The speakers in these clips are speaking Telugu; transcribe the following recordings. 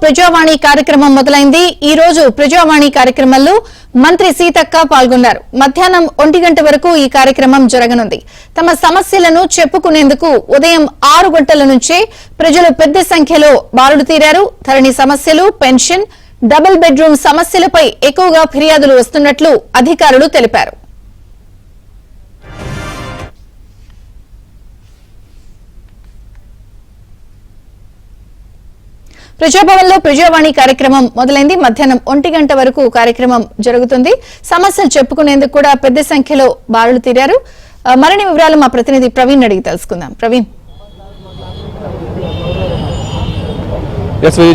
ప్రజావాణి కార్యక్రమం మొదలైంది. ఈ రోజు ప్రజావాణి కార్యక్రమంలో మంత్రి సీతక్క పాల్గొన్నారు. మధ్యాహ్నం 1 గంట వరకు ఈ కార్యక్రమం జరగనుంది. తమ సమస్యలను చెప్పుకునేందుకు ఉదయం 6 గంటల నుంచే ప్రజలు పెద్ద సంఖ్యలో బారులు తీరారు. ధరణి సమస్యలు, పెన్షన్, డబుల్ బెడ్రూమ్ సమస్యలపై ఎక్కువగా ఫిర్యాదులు వస్తున్నట్లు అధికారులు తెలిపారు. ప్రజాభవన్ లో ప్రజావాణి కార్యక్రమం మొదలైంది. మధ్యాహ్నం 1 గంట వరకు కార్యక్రమం జరుగుతుంది. సమస్యలు చెప్పుకునేందుకు కూడా పెద్ద సంఖ్యలో బారులు తీరారు. మరిన్ని వివరాలు మా ప్రతినిధి ప్రవీణ్ అడిగి తెలుసుకుందాం. ప్రవీణ్.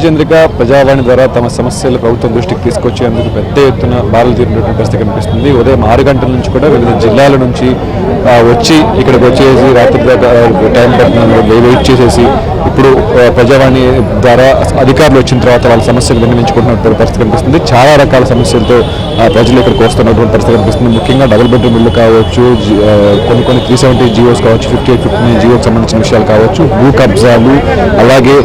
చంద్రిక ప్రజావాణి ద్వారా తమ సమస్యలు ప్రభుత్వం దృష్టికి తీసుకొచ్చేందుకు పెద్ద ఎత్తున బారులు తీరినటువంటి పరిస్థితి కనిపిస్తుంది. ఉదయం 6 గంటల నుంచి కూడా వివిధ జిల్లాల నుంచి వచ్చి ఇక్కడికి వచ్చేసి రాత్రి టైం పడుతున్న వెయిట్ చేసేసి ఇప్పుడు ప్రజావాణి ద్వారా అధికారులు వచ్చిన తర్వాత వాళ్ళ సమస్యలు విన్నవించుకుంటున్నటువంటి పరిస్థితి కనిపిస్తుంది. చాలా రకాల సమస్యలతో ప్రజలు ఇక్కడికి వస్తున్నటువంటి పరిస్థితి కనిపిస్తుంది. ముఖ్యంగా డబుల్ బెడ్రూమ్ ఇల్లు కావచ్చు, కొన్ని 370 జీవోస్ కావచ్చు, 5859 జీవోకి సంబంధించిన విషయాలు కావచ్చు, భూ కబ్జాలు, అలాగే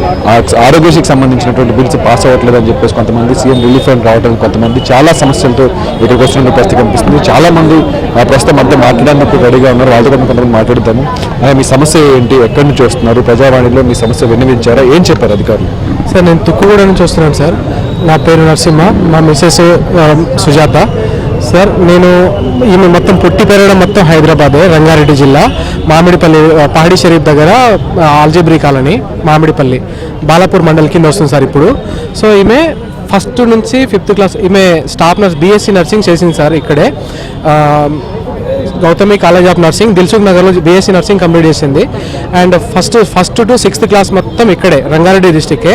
ఆరోగ్యశ్రీకి సంబంధించినటువంటి బిల్స్ పాస్ అవ్వట్లేదు అని చెప్పేసి కొంతమంది, సీఎం రిలీఫ్ ఫండ్ రావడం కొంతమంది, చాలా సమస్యలతో ఇక్కడికి వస్తున్న పరిస్థితి కనిపిస్తుంది. చాలా మంది ప్రస్తుతం అంతా మాట్లాడడానికి రెడీగా ఉన్నారు. వాళ్ళతో కూడా కొంతమంది మాట్లాడుతాము. మీ సమస్య ఏంటి, ఎక్కడి నుంచి వస్తున్నారు, ప్రజావాణిలో మీ సమస్య విన్నవించారా, ఏం చెప్పారు అధికారులు? సార్, నేను తుక్కుగూడ నుంచి వస్తున్నాను సార్. నా పేరు నరసింహ, మా మిసెస్ సుజాత. సార్, నేను ఈమె మొత్తం పుట్టి పెరగడం మొత్తం హైదరాబాదే, రంగారెడ్డి జిల్లా మామిడిపల్లి పహాడీ షరీఫ్ దగ్గర ఆల్జీబ్రీ కాలనీ, మామిడిపల్లి, బాలాపూర్ మండల్ కింద వస్తుంది సార్ ఇప్పుడు. సో ఈమె ఫస్ట్ నుంచి 5th క్లాస్ ఈమె స్టాఫ్ నర్స్, బీఎస్సీ నర్సింగ్ చేసింది సార్. ఇక్కడే Gautami college of nursing, Dilsukh నగర్లో బీఎస్సీ నర్సింగ్ కంప్లీట్ చేసింది. And first to 6th class మొత్తం ఇక్కడే రంగారెడ్డి డిస్టిక్కే.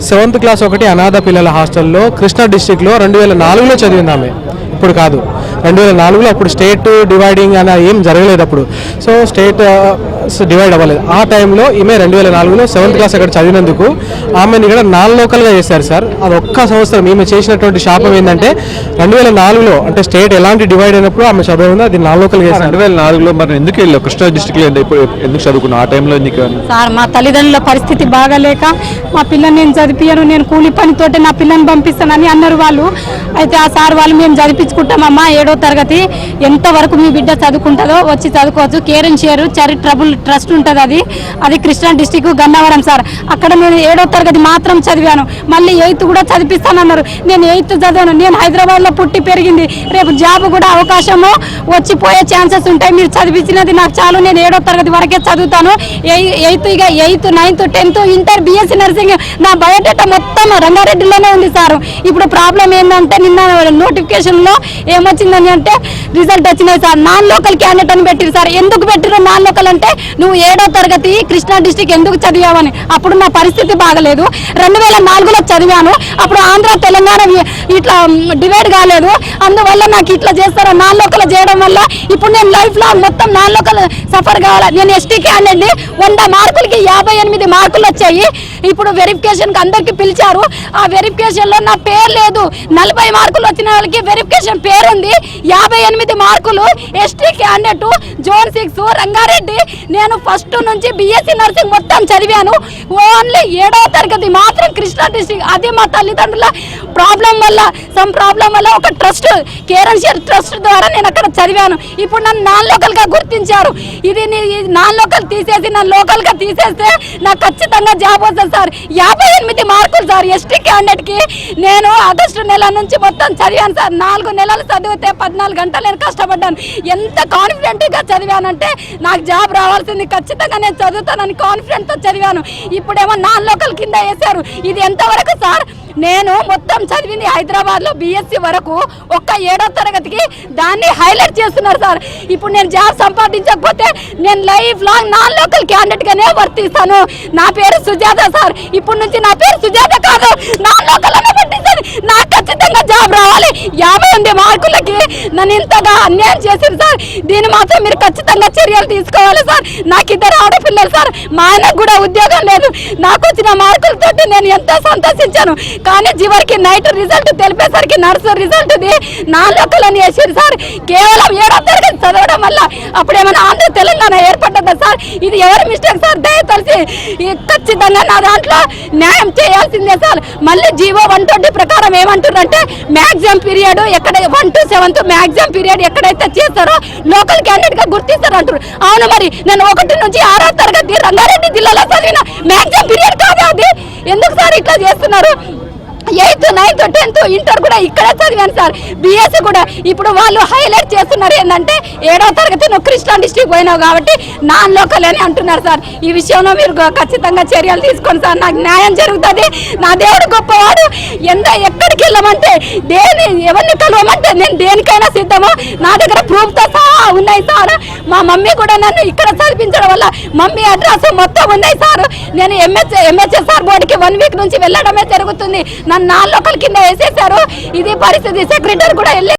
7th క్లాస్ ఒకటి అనాథ పిల్లల హాస్టల్లో కృష్ణా డిస్టిక్లో 2004లో చదివింది ఆమె. ఇప్పుడు కాదు, 2004లో. అప్పుడు స్టేట్ డివైడింగ్ అని ఏం జరగలేదు అప్పుడు. సో స్టేట్ డివైడ్ అవ్వలేదు. ఆ టైంలో ఈమె 2004లో 7th క్లాస్ అక్కడ చదివినందుకు ఆమెను ఇక్కడ నాన్ లోకల్గా చేశారు సార్. అది ఒక్క సంవత్సరం ఈమె చేసినటువంటి శాపం ఏంటంటే 2004లో అంటే స్టేట్ ఎలాంటి డివైడ్ అయినప్పుడు ఆమె చదివిందో అది నాన్ లోకల్గా చేశారు. 2004లో మరి ఎందుకు వెళ్ళావు కృష్ణా డిస్టిక్లో, ఎందుకు చదువుకున్నావు ఆ టైంలో? సార్, మా తల్లిదండ్రుల పరిస్థితి బాగాలేక మా పిల్లని నేను చదివించాను, నేను కూలి పనితోటి నా పిల్లని పంపిస్తానని అన్నారు వాళ్ళు. అయితే ఆ సార్ వాళ్ళు మేము చదివించుకుంటామమ్మా 7వ తరగతి ఎంతవరకు మీ బిడ్డ చదువుకుంటుందో వచ్చి చదువుకోవచ్చు, care and share charitable trust ఉంటుంది, అది కృష్ణా డిస్టిక్ గన్నవరం సార్. అక్కడ నేను 7వ తరగతి మాత్రం చదివాను. మళ్ళీ 8th కూడా చదివిస్తానన్నారు. నేను 8th చదివాను. నేను హైదరాబాద్లో పుట్టి పెరిగింది. రేపు జాబ్ కూడా అవకాశము వచ్చిపోయే ఛాన్సెస్ ఉంటాయి. మీరు చదివించినది నాకు చాలు, నేను 7వ తరగతి వరకే చదువుతాను. 8th 9th 10th inter BSc nursing నా బయోడేటా మొత్తం రంగారెడ్డిలోనే ఉంది సార్. ఇప్పుడు ప్రాబ్లం ఏంటంటే నిన్న నోటిఫికేషన్లో ఏమొచ్చిందని అంటే రిజల్ట్ వచ్చినాయి సార్. నాన్ లోకల్ క్యాండిడేట్ అని పెట్టిరు సార్. ఎందుకు పెట్టిరు నాన్ లోకల్ అంటే నువ్వు 7వ తరగతి కృష్ణా డిస్టిక్ ఎందుకు చదివావని. అప్పుడు నా పరిస్థితి బాగలేదు. 2004లో చదివాను. అప్పుడు ఆంధ్ర తెలంగాణ ఇట్లా డివైడ్ కాలేదు. అందువల్ల నాకు ఇట్లా చేస్తారు. నాన్ లోకల్ చేయడం వల్ల ఇప్పుడు నేను లైఫ్ లో మొత్తం నాన్ లోకల్ సఫర్ కావాలి. నేను ఎస్టీ క్యాండిడేట్ని. 100 మార్కులకి 58 మార్కులు వచ్చాయి. ఇప్పుడు వెరిఫికేషన్ కి అందరికి పిలిచారు. ఆ వెరిఫికేషన్ లో నా పేరు లేదు. 40 మార్కులు వచ్చిన వాళ్ళకి వెరిఫికేషన్ పేరు ఉంది. 58 మార్కులు ఎస్టీ క్యాండిడేట్ జోన్ 6 రంగారెడ్డి. నేను ఫస్ట్ నుంచి బీఎస్సీ నర్సింగ్ మొత్తం చదివాను. ఓన్లీ 7వ తరగతి మాత్రం కృష్ణా డిస్ట్రిక్ట్. అది మా తల్లిదండ్రుల ప్రాబ్లం వల్ల ఒక trust, care and share trust ద్వారా నేను అక్కడ చదివాను. ఇప్పుడు నన్ను నాన్ లోకల్ గా గుర్తించారు. ఇది నాన్ లోకల్ తీసేసి నన్ను లోకల్ గా తీసేస్తే నాకు ఖచ్చితంగా జాబ్ వస్తుంది సార్. 58 మార్కులు సార్ ఎస్టీ క్యాండిడేట్ కి. నేను ఆగస్టు నెల నుంచి మొత్తం చదివాను సార్. 4 నెలలు చదివితే 14 గంటలు నేను కష్టపడ్డాను. ఎంత కాన్ఫిడెంట్ గా చదివానంటే నాకు జాబ్ రావాల్సింది, ఖచ్చితంగా నేను చదువుతానని కాన్ఫిడెంట్ తో చదివాను. ఇప్పుడేమో నాన్ లోకల్ కింద వేశారు. ఇది ఎంతవరకు సార్? నేను మొత్తం చదివింది హైదరాబాద్ లో బీఎస్సీ వరకు. ఒక్క 7వ తరగతికి దాన్ని హైలైట్ చేస్తున్నారు సార్. ఇప్పుడు నేను జాబ్ సంపాదించకపోతే నేను life long non local candidate గానే వర్తిస్తాను. నా పేరు సుజాత సార్. ఇప్పుడు నుంచి నా పేరు సుజాత కాదు, నాన్ లోకల్ అనే పట్టించాలి. నాకు ఖచ్చితంగా జాబ్ రావాలి. 58 మార్కులకి నన్ను ఇంతగా అన్యాయం చేసింది సార్. దీని మాత్రం మీరు ఖచ్చితంగా చర్యలు తీసుకోవాలి సార్. నాకు 2 ఆడపిల్లలు సార్. మా ఆయనకు కూడా ఉద్యోగం లేదు. నాకు వచ్చిన మార్కులతో నేను ఎంతో సంతోషించాను. కానీ చివరికి నైట్ రిజల్ట్ తెలిపేసరికి నర్సు రిజల్ట్ నా లెక్కలని వేసారు సార్. కేవలం 7వ తరగతి చదవడం వల్ల అప్పుడేమైనా ఆంధ్ర తెలంగాణ ఏర్పడ్డదా సార్? ఇది ఎవరి మిస్టేక్ సార్? దయతలిసి ఖచ్చితంగా నా దాంట్లో న్యాయం చేయాల్సిందే సార్. మళ్ళీ జీవో 120 ప్రకారం ఏమంటున్నారంటే మ్యాక్సిమం పీరియడ్ ఎక్కడ 1 to 7th మ్యాక్సిమం పీరియడ్ ఎక్కడైతే చేస్తారో లోకల్ క్యాండిడేట్ గా గుర్తిస్తారు అంటారు. అవును, మరి నేను 1 నుంచి 6వ తరగతి రంగారెడ్డి జిల్లాలో చదివిన మ్యాక్సిమం పీరియడ్ కాదు అది. ఎందుకు సార్ ఇట్లా చేస్తున్నారు? 8th, 9th, 10th, ఇంటర్ కూడా ఇక్కడే చదివాను సార్. బిఎస్సీ కూడా ఇప్పుడు వాళ్ళు హైలైట్ చేస్తున్నారు ఏంటంటే 7వ తరగతి నువ్వు కృష్ణా డిస్ట్రిక్ట్ పోయినావు కాబట్టి నాన్ లోకల్ అని అంటున్నారు సార్. ఈ విషయంలో మీరు ఖచ్చితంగా చర్యలు తీసుకోండి సార్. నాకు న్యాయం జరుగుతుంది. నా దేవుడు గొప్పవాడు. ఎక్కడికి వెళ్ళమంటే ఎవరిని కలవమంటే నేను దేనికైనా సిద్ధము. నా దగ్గర ప్రూఫ్తో సహా ఉన్నాయి సార్. మా మమ్మీ కూడా నన్ను ఇక్కడ చదివించడం వల్ల మమ్మీ అడ్రస్ మొత్తం ఉన్నాయి సార్. నేను ఎంహెచ్ఎస్ఆర్ బోర్డుకి 1 వీక్ నుంచి వెళ్ళడమే జరుగుతుంది. నన్ను 4 లోకల్ కింద వేసేసారు. ఇది పరిస్థితి. సెక్రటరీ కూడా వెళ్ళి